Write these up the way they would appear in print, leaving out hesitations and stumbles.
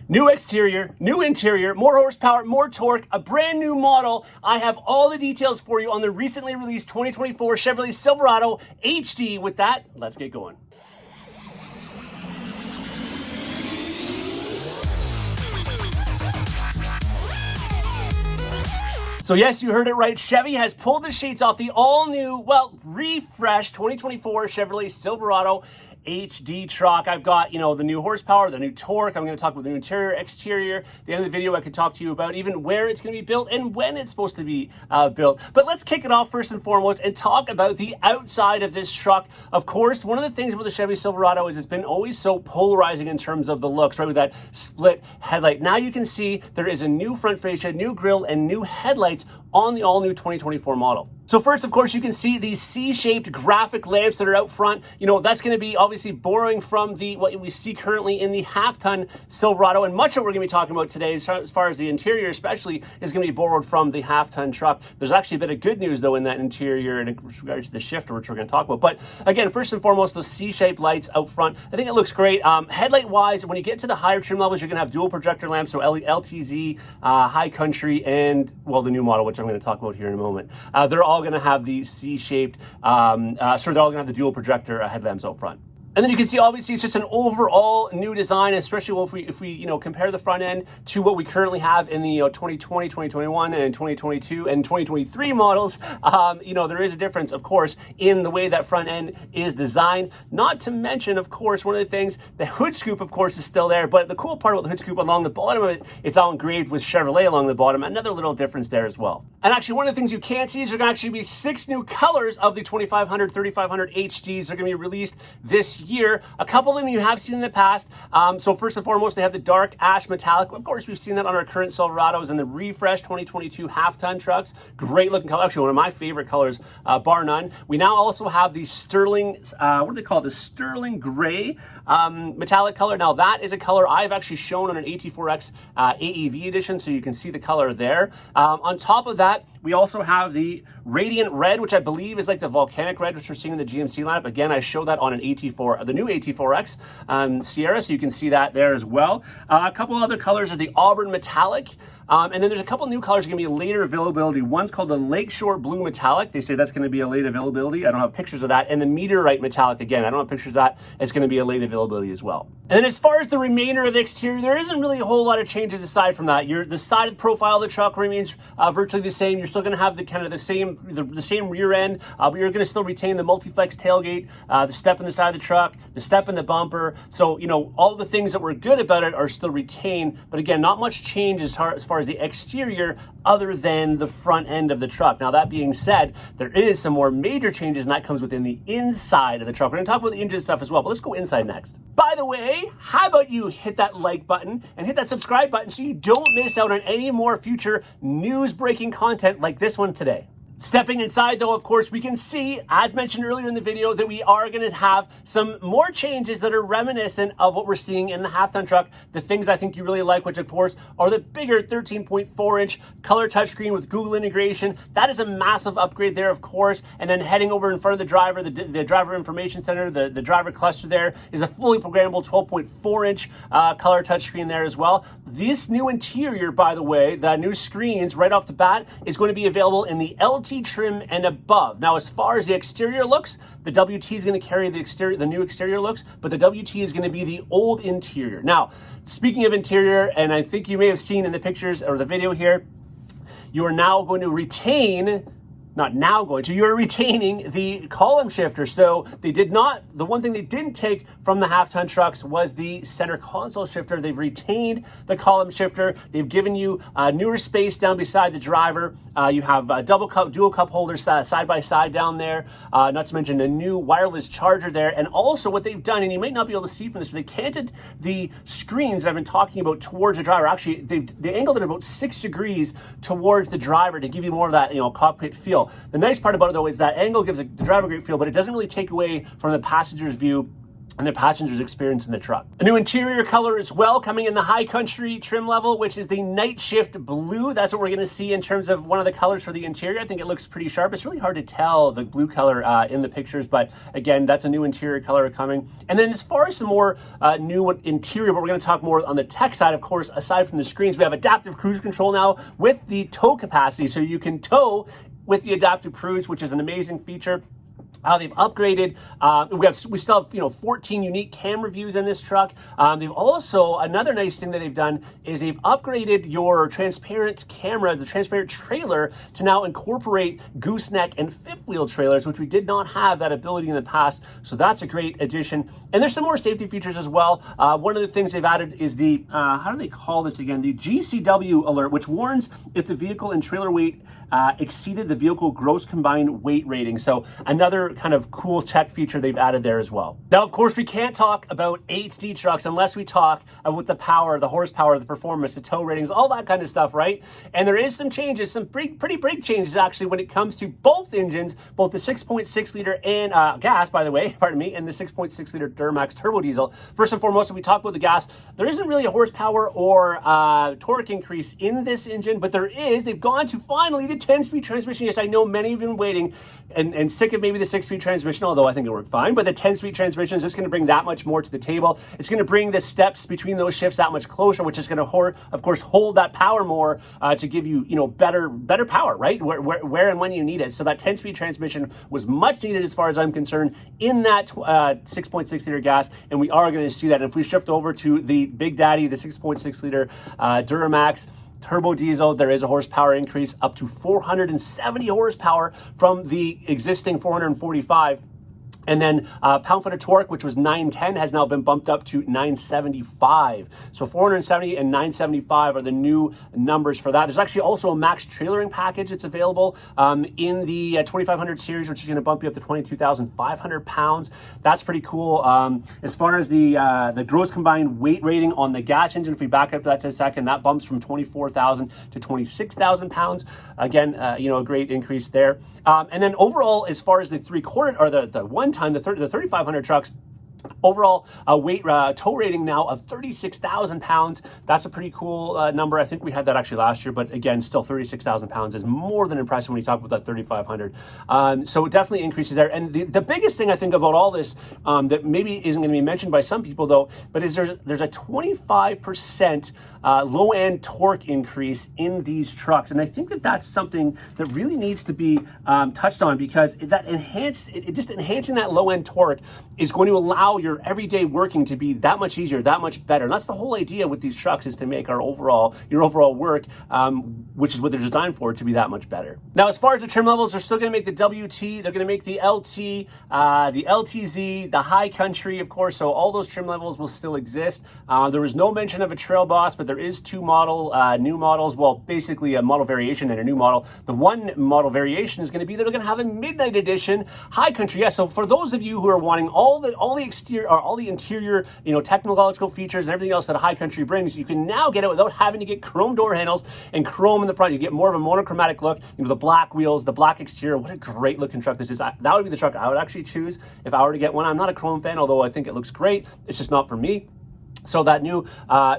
New exterior, new interior, more horsepower, more torque, a brand new model. I have all the details for you on the recently released 2024 Chevrolet Silverado HD. With that, let's get going. So yes, you heard it right. Chevy has pulled the sheets off the all-new, well, refreshed 2024 Chevrolet Silverado HD truck. I've got, the new horsepower, the new torque. I'm going to talk about the new interior, exterior. At the end of the video, I could talk to you about even where it's going to be built and when it's supposed to be built. But let's kick it off first and foremost and talk about the outside of this truck. Of course, one of the things about the Chevy Silverado is it's been always so polarizing in terms of the looks, right? With that split headlight. Now you can see there is a new front fascia, new grille, and new headlights on the all-new 2024 model. So first, of course, you can see these C-shaped graphic lamps that are out front. That's going to be obviously borrowing from what we see currently in the half-ton Silverado. And much of what we're going to be talking about today, as far as the interior especially, is going to be borrowed from the half-ton truck. There's actually a bit of good news, though, in that interior in regards to the shifter, which we're going to talk about. But again, first and foremost, those C-shaped lights out front, I think it looks great. Headlight-wise, when you get to the higher trim levels, you're going to have dual projector lamps, so LTZ, High Country, and, well, the new model, which I'm going to talk about here in a moment. They're all going to have the C-shaped, they're all going to have the dual projector headlamps out front. And then you can see, obviously, it's just an overall new design, especially if we compare the front end to what we currently have in the 2020, 2021, and 2022 and 2023 models. There is a difference, of course, in the way that front end is designed. Not to mention, of course, one of the things, the hood scoop, of course, is still there. But the cool part about the hood scoop along the bottom of it, it's all engraved with Chevrolet along the bottom. Another little difference there as well. And actually, one of the things you can't see is there are going to actually be 6 new colors of the 2500, 3500 HDs. They're going to be released this year. A couple of them you have seen in the past. So first and foremost, they have the dark ash metallic. Of course, we've seen that on our current Silverados and the refreshed 2022 half-ton trucks. Great looking color. Actually, one of my favorite colors, bar none. We now also have the sterling, what do they call it? The sterling gray metallic color. Now that is a color I've actually shown on an AT4X AEV edition, so you can see the color there. On top of that, we also have the radiant red, which I believe is like the volcanic red, which we're seeing in the GMC lineup. Again, I showed that on an the new AT4X Sierra, so you can see that there as well. A couple other colors are the auburn metallic. And then there's a couple new colors that are going to be later availability. One's called the Lakeshore Blue Metallic. They say that's going to be a late availability. I don't have pictures of that. And the Meteorite Metallic, again, I don't have pictures of that. It's going to be a late availability as well. And then as far as the remainder of the exterior, there isn't really a whole lot of changes aside from that. The sided profile of the truck remains virtually the same. You're still going to have the same rear end, but you're going to still retain the multi-flex tailgate, the step in the side of the truck, the step in the bumper. So, all the things that were good about it are still retained. But again, not much change as far as the exterior other than the front end of the truck. Now, that being said, there is some more major changes, and that comes within the inside of the truck. We're going to talk about the engine stuff as well, but let's go inside next. By the way, how about you hit that like button and hit that subscribe button so you don't miss out on any more future news-breaking content like this one today. Stepping inside, though, of course, we can see, as mentioned earlier in the video, that we are going to have some more changes that are reminiscent of what we're seeing in the half-ton truck. The things I think you really like, which, of course, are the bigger 13.4-inch color touchscreen with Google integration. That is a massive upgrade there, of course. And then heading over in front of the driver, the driver information center, the driver cluster there is a fully programmable 12.4-inch color touchscreen there as well. This new interior, by the way, the new screens right off the bat is going to be available in the LT trim and above. Now, as far as the exterior looks, the WT is going to carry the new exterior looks, but the WT is going to be the old interior. Now, speaking of interior, and I think you may have seen in the pictures or the video here, you are now going to retain you're retaining the column shifter. So the one thing they didn't take from the half-ton trucks was the center console shifter. They've retained the column shifter. They've given you newer space down beside the driver. You have dual cup holders side by side down there, not to mention a new wireless charger there. And also what they've done, and you might not be able to see from this, but they canted the screens that I've been talking about towards the driver. Actually, they angled it about 6 degrees towards the driver to give you more of that cockpit feel. The nice part about it, though, is that angle gives the driver a great feel, but it doesn't really take away from the passenger's view and the passengers' experience in the truck. A new interior color as well, coming in the High Country trim level, which is the Night Shift Blue. That's what we're going to see in terms of one of the colors for the interior. I think it looks pretty sharp. It's really hard to tell the blue color in the pictures, but again, that's a new interior color coming. And then as far as some more new interior, but we're going to talk more on the tech side, of course, aside from the screens, we have adaptive cruise control now with the tow capacity, so you can tow with the adaptive cruise, which is an amazing feature. They've upgraded. We still have 14 unique camera views in this truck. They've also, another nice thing that they've done is they've upgraded your transparent camera, the transparent trailer, to now incorporate gooseneck and fifth wheel trailers, which we did not have that ability in the past. So that's a great addition. And there's some more safety features as well. One of the things they've added is the how do they call this again? The GCW alert, which warns if the vehicle and trailer weight exceeded the vehicle gross combined weight rating. So another kind of cool tech feature they've added there as well. Now, of course, we can't talk about HD trucks unless we talk about the power, the horsepower, the performance, the tow ratings, all that kind of stuff, right? And there is some changes, some pretty big changes actually when it comes to both engines, both the 6.6 liter and gas, by the way, pardon me, and the 6.6 liter Duramax turbo diesel. First and foremost, if we talk about the gas, there isn't really a horsepower or torque increase in this engine, but there is. They've gone to finally the 10-speed transmission. Yes, I know many have been waiting and sick of maybe the 6-speed transmission, although I think it worked fine, but the 10-speed transmission is just going to bring that much more to the table. It's going to bring the steps between those shifts that much closer, which is going to, of course, hold that power more to give you, better power, right? Where and when you need it. So that 10-speed transmission was much needed as far as I'm concerned in that 6.6 liter gas, and we are going to see that. And if we shift over to the Big Daddy, the 6.6 liter Duramax turbo diesel, there is a horsepower increase up to 470 horsepower from the existing 445. And then pound-foot of torque, which was 910, has now been bumped up to 975. So 470 and 975 are the new numbers for that. There's actually also a max trailering package that's available in the 2500 series, which is going to bump you up to 22,500 pounds. That's pretty cool. As far as the gross combined weight rating on the gas engine, if we back up to that to a second, that bumps from 24,000 to 26,000 pounds. Again, a great increase there. And then overall, as far as the three-quarter or the one-ton, the 3,500 trucks, overall weight tow rating now of 36,000 pounds. That's a pretty cool number. I think we had that actually last year, but again, still 36,000 pounds is more than impressive when you talk about that 3,500. So it definitely increases there. And the biggest thing I think about all this that maybe isn't going to be mentioned by some people though, but is there's a 25% low-end torque increase in these trucks. And I think that that's something that really needs to be touched on, because that just enhancing that low-end torque is going to allow your everyday working to be that much easier, that much better. And that's the whole idea with these trucks, is to make your overall work, which is what they're designed for, to be that much better. Now, as far as the trim levels, they're still going to make the WT, they're going to make the LT, the LTZ, the High Country, of course. So all those trim levels will still exist. There was no mention of a Trail Boss, but there is two new models. Well, basically a model variation and a new model. The one model variation is going to be that they're going to have a Midnight Edition High Country. Yeah, so for those of you who are wanting all the exterior or all the interior, technological features and everything else that a High Country brings, you can now get it without having to get chrome door handles and chrome in the front. You get more of a monochromatic look. The black wheels, the black exterior. What a great looking truck this is. That would be the truck I would actually choose if I were to get one. I'm not a chrome fan, although I think it looks great. It's just not for me. So that new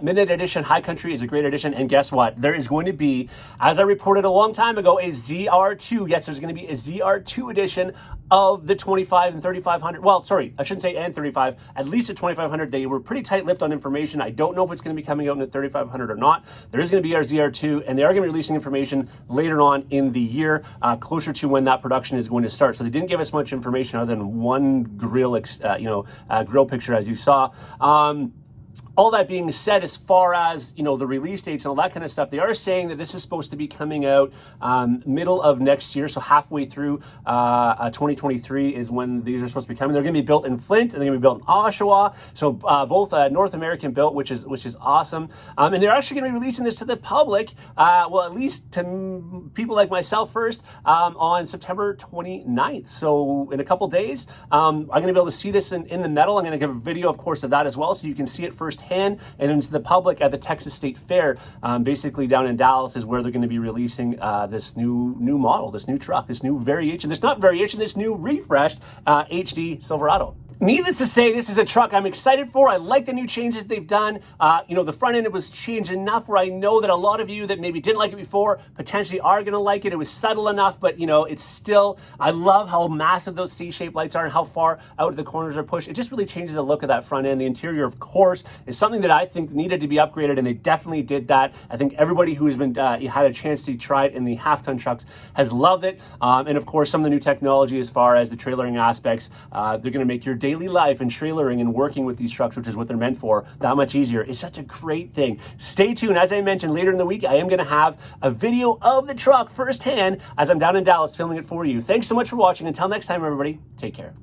Midnight Edition High Country is a great addition. And guess what? There is going to be, as I reported a long time ago, a Zr2. Yes, there's going to be a Zr2 edition of the 25 and 3500. Well, sorry, I shouldn't say and 35. At least at 2500. They were pretty tight-lipped on information. I don't know if it's going to be coming out in the 3500 or not. There is going to be our Zr2, and they are going to be releasing information later on in the year, closer to when that production is going to start. So they didn't give us much information other than one grill, grill picture, as you saw. All that being said, as far as, the release dates and all that kind of stuff, they are saying that this is supposed to be coming out middle of next year. So halfway through 2023 is when these are supposed to be coming. They're going to be built in Flint and they're going to be built in Oshawa. So both North American built, which is awesome. And they're actually going to be releasing this to the public, well, at least to people like myself first, on September 29th. So in a couple days, I'm going to be able to see this in the metal. I'm going to give a video, of course, of that as well, so you can see it firsthand, and into the public at the Texas State Fair, basically down in Dallas, is where they're going to be releasing this new model, this new truck, this new variation, this new refreshed HD Silverado. Needless to say, this is a truck I'm excited for. I like the new changes they've done. The front end, it was changed enough where I know that a lot of you that maybe didn't like it before potentially are going to like it. It was subtle enough, but it's still, I love how massive those C-shaped lights are and how far out the corners are pushed. It just really changes the look of that front end. The interior, of course, is something that I think needed to be upgraded, and they definitely did that. I think everybody who has been had a chance to try it in the half-ton trucks has loved it. And of course, some of the new technology as far as the trailering aspects, they're going to make your daily life and trailering and working with these trucks, which is what they're meant for, that much easier. It's such a great thing. Stay tuned. As I mentioned, later in the week, I am going to have a video of the truck firsthand as I'm down in Dallas filming it for you. Thanks so much for watching. Until next time, everybody, take care.